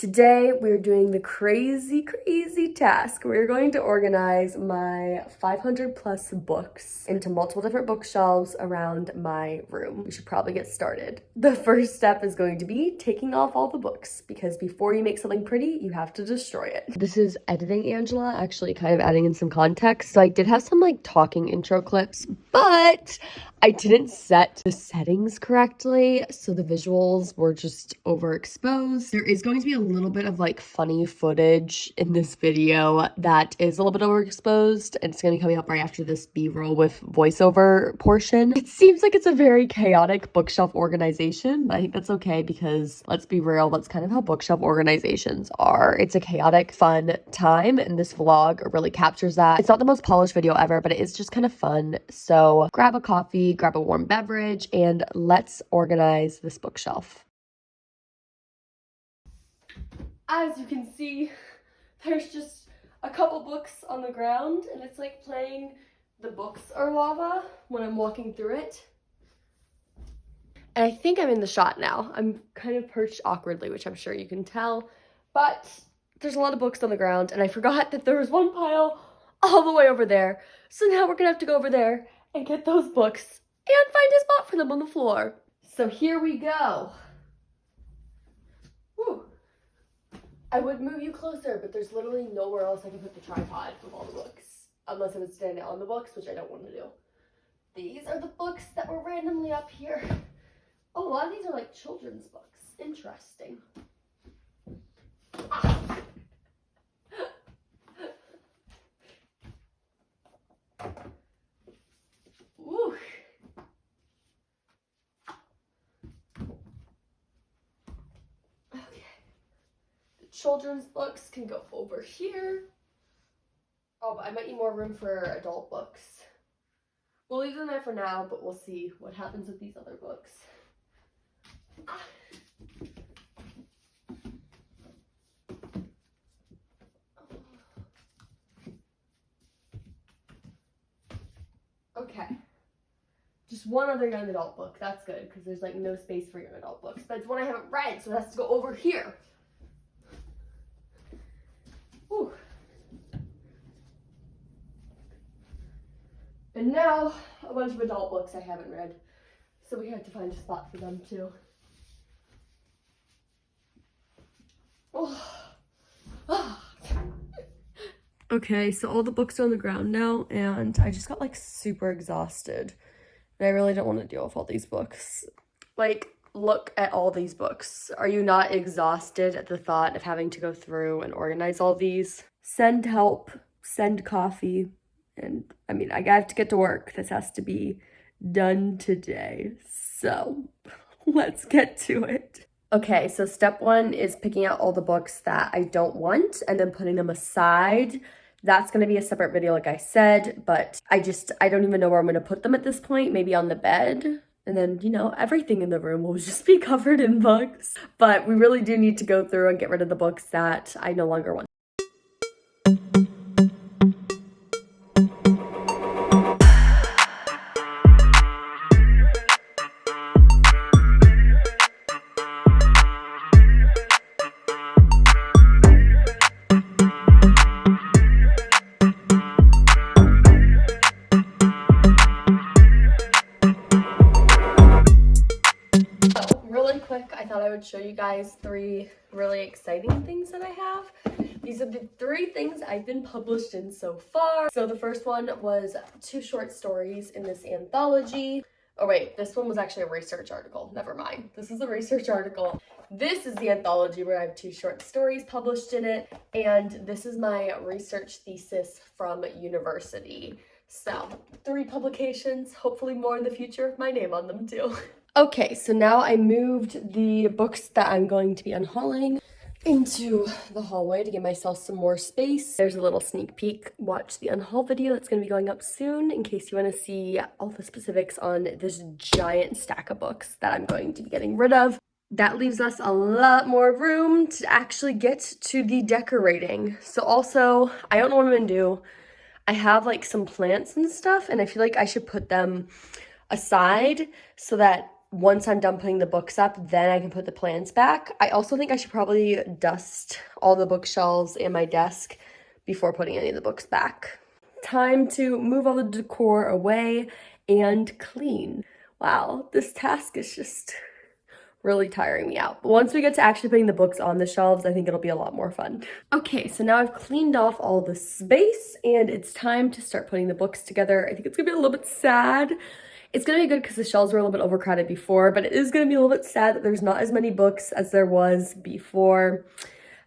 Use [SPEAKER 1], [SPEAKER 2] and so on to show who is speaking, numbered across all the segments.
[SPEAKER 1] Today, we're doing the crazy task. We're going to organize my 500 plus books into multiple different bookshelves around my room. We should probably get started. The first step is going to be taking off all the books because before you make something pretty, you have to destroy it. This is editing Angela, actually kind of adding in some context. So I did have some like talking intro clips, but I didn't set the settings correctly, so the visuals were just overexposed. There is going to be a little bit of like funny footage in this video that is a little bit overexposed, and it's going to be coming up right after this B-roll with voiceover portion. It seems like it's a very chaotic bookshelf organization, but I think that's okay because let's be real, that's kind of how bookshelf organizations are. It's a chaotic, fun time, and this vlog really captures that. It's not the most polished video ever, but it is just kind of fun. So grab a coffee, grab a warm beverage, and let's organize this bookshelf. As you can see, there's just a couple books on the ground, and it's like playing The Books Are Lava when I'm walking through it. And I think I'm in the shot now. I'm kind of perched awkwardly, which I'm sure you can tell, but there's a lot of books on the ground, and I forgot that there was one pile all the way over there. So now we're gonna have to go over there and get those books and find a spot for them on the floor. So here we go. Whew. I would move you closer, but there's literally nowhere else I can put the tripod with all the books, unless I would stand on the books, which I don't want to do. These are the books that were randomly up here. Oh, a lot of these are like children's books. Interesting. Ooh. Okay. The children's books can go over here. Oh, but I might need more room for adult books. We'll leave them there for now, but we'll see what happens with these other books. Okay. Just one other young adult book. That's good, because there's like no space for young adult books. But it's one I haven't read, so it has to go over here. Whew. And now, a bunch of adult books I haven't read. So we have to find a spot for them too. Oh. Okay, so all the books are on the ground now, and I just got like super exhausted. And I really don't want to deal with all these books. Like, look at all these books. Are you not exhausted at the thought of having to go through and organize all these? Send help, send coffee, and I mean, I have to get to work. This has to be done today. So let's get to it. Okay, so step one is picking out all the books that I don't want and then putting them aside. That's going to be a separate video, like I said, but I don't even know where I'm going to put them at this point. Maybe on the bed. And then, you know, everything in the room will just be covered in books. But we really do need to go through and get rid of the books that I no longer want. I thought I would show you guys 3 really exciting things that I have. These are the 3 things I've been published in so far. So the first one was 2 short stories in this anthology. Oh wait, this one was actually a research article. Never mind. This is a research article. This is the anthology where I have 2 short stories published in it. And this is my research thesis from university. So 3 publications, hopefully more in the future with my name on them too. Okay, so now I moved the books that I'm going to be unhauling into the hallway to give myself some more space. There's a little sneak peek. Watch the unhaul video that's going to be going up soon in case you want to see all the specifics on this giant stack of books that I'm going to be getting rid of. That leaves us a lot more room to actually get to the decorating. So also, I don't know what I'm going to do. I have like some plants and stuff, and I feel like I should put them aside so that once I'm done putting the books up, then I can put the plants back. I also think I should probably dust all the bookshelves and my desk before putting any of the books back. Time to move all the decor away and clean. Wow, this task is just really tiring me out. But once we get to actually putting the books on the shelves, I think it'll be a lot more fun. Okay, so now I've cleaned off all the space and it's time to start putting the books together. I think it's gonna be a little bit sad. It's gonna be good because the shelves were a little bit overcrowded before, but it is gonna be a little bit sad that there's not as many books as there was before,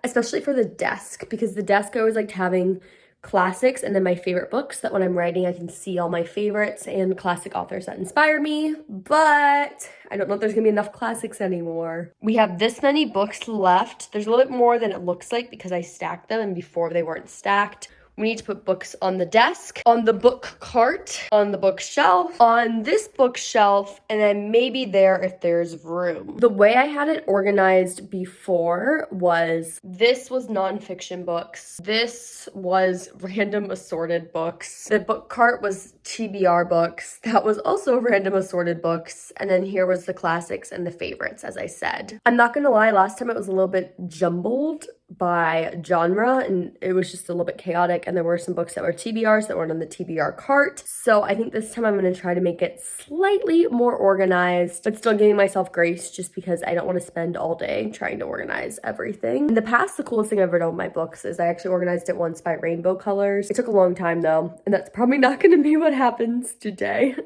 [SPEAKER 1] especially for the desk, because the desk I always liked having classics and then my favorite books, so that when I'm writing I can see all my favorites and classic authors that inspire me, but I don't know if there's gonna be enough classics anymore. We have this many books left. There's a little bit more than it looks like because I stacked them and before they weren't stacked. We need to put books on the desk, on the book cart, on the bookshelf, on this bookshelf, and then maybe there if there's room. The way I had it organized before was this was nonfiction books. This was random assorted books. The book cart was TBR books. That was also random assorted books. And then here was the classics and the favorites, as I said. I'm not gonna lie, last time it was a little bit jumbled by genre and it was just a little bit chaotic, and there were some books that were TBRs that weren't on the TBR cart. So I think this time I'm going to try to make it slightly more organized, but still giving myself grace just because I don't want to spend all day trying to organize everything. In the past, the coolest thing I've ever done with my books is I actually organized it once by rainbow colors. It took a long time though, and that's probably not going to be what happens today.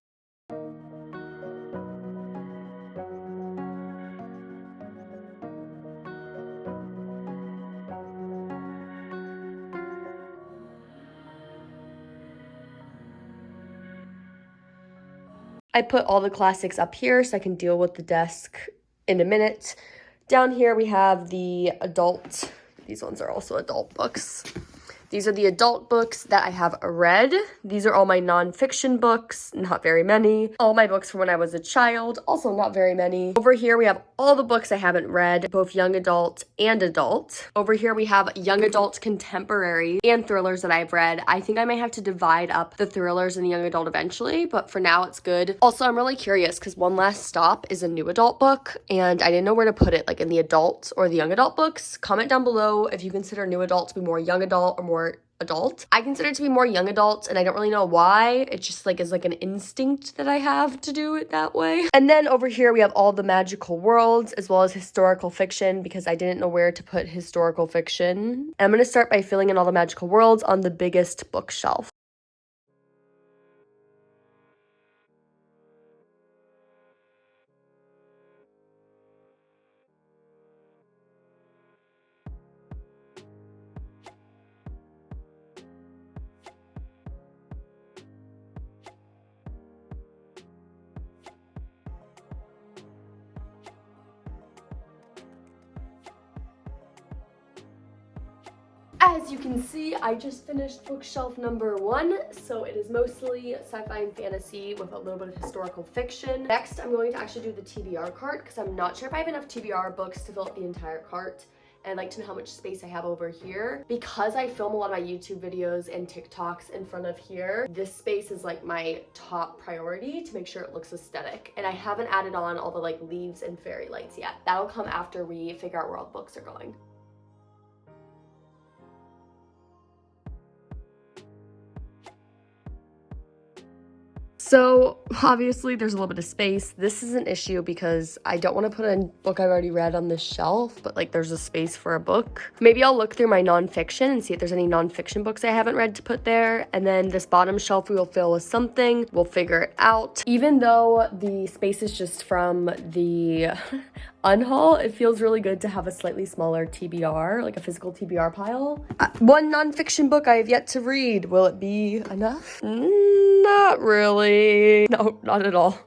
[SPEAKER 1] I put all the classics up here so I can deal with the desk in a minute. Down here we have the adult, these ones are also adult books. These are the adult books that I have read. These are all my nonfiction books, not very many. All my books from when I was a child, also not very many. Over here we have all the books I haven't read, both young adult and adult. Over here we have young adult, contemporary, and thrillers that I've read. I think I might have to divide up the thrillers and the young adult eventually, but for now it's good. Also, I'm really curious because One Last Stop is a new adult book and I didn't know where to put it, like in the adult or the young adult books. Comment down below if you consider new adult to be more young adult or more adult. I consider it to be more young adult and I don't really know why. It just like is like an instinct that I have to do it that way. And then over here we have all the magical worlds as well as historical fiction because I didn't know where to put historical fiction. And I'm going to start by filling in all the magical worlds on the biggest bookshelf. As you can see, I just finished bookshelf number 1, so it is mostly sci-fi and fantasy with a little bit of historical fiction. Next, I'm going to actually do the TBR cart because I'm not sure if I have enough TBR books to fill up the entire cart. And I'd like to know how much space I have over here. Because I film a lot of my YouTube videos and TikToks in front of here, this space is like my top priority to make sure it looks aesthetic. And I haven't added on all the like leaves and fairy lights yet. That'll come after we figure out where all the books are going. So obviously there's a little bit of space. This is an issue because I don't want to put a book I've already read on this shelf, but like there's a space for a book. Maybe I'll look through my nonfiction and see if there's any nonfiction books I haven't read to put there. And then this bottom shelf we will fill with something. We'll figure it out. Even though the space is just from the unhaul, it feels really good to have a slightly smaller TBR, like a physical TBR pile. One nonfiction book I have yet to read. Will it be enough? Not really. No, not at all.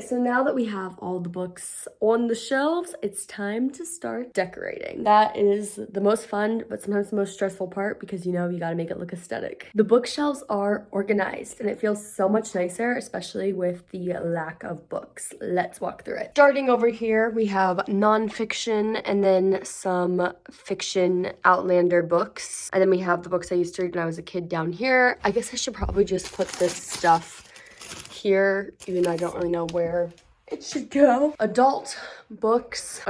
[SPEAKER 1] so now that we have all the books on the shelves, it's time to start decorating. That is the most fun, but sometimes the most stressful part because you gotta make it look aesthetic. The bookshelves are organized and it feels so much nicer, especially with the lack of books. Let's walk through it. Starting over here, we have nonfiction and then some fiction Outlander books. And then we have the books I used to read when I was a kid down here. I guess I should probably just put this stuff here, even though I don't really know where it should go. Adult books,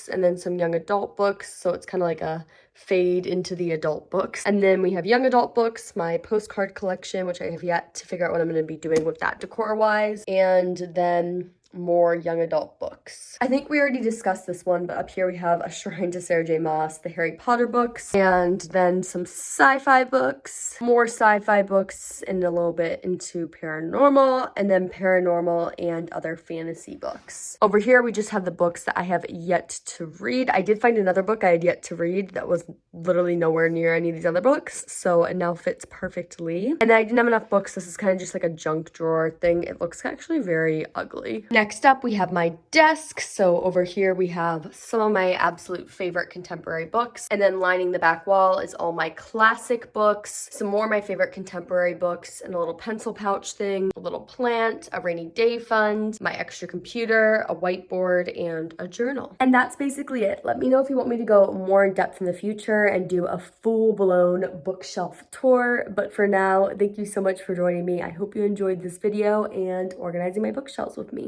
[SPEAKER 1] and then some young adult books. So it's kind of like a fade into the adult books. And then we have young adult books, my postcard collection, which I have yet to figure out what I'm going to be doing with that decor-wise. And then more young adult books. I think we already discussed this one, but up here we have A Shrine to Sarah J. Maas, the Harry Potter books, and then some sci-fi books, more sci-fi books, and a little bit into paranormal, and then paranormal and other fantasy books. Over here, we just have the books that I have yet to read. I did find another book I had yet to read that was literally nowhere near any of these other books, so it now fits perfectly. And then I didn't have enough books. This is kind of just like a junk drawer thing. It looks actually very ugly. Next up, we have my desk. So over here, we have some of my absolute favorite contemporary books. And then lining the back wall is all my classic books, some more of my favorite contemporary books, and a little pencil pouch thing, a little plant, a rainy day fund, my extra computer, a whiteboard, and a journal. And that's basically it. Let me know if you want me to go more in depth in the future and do a full-blown bookshelf tour. But for now, thank you so much for joining me. I hope you enjoyed this video and organizing my bookshelves with me.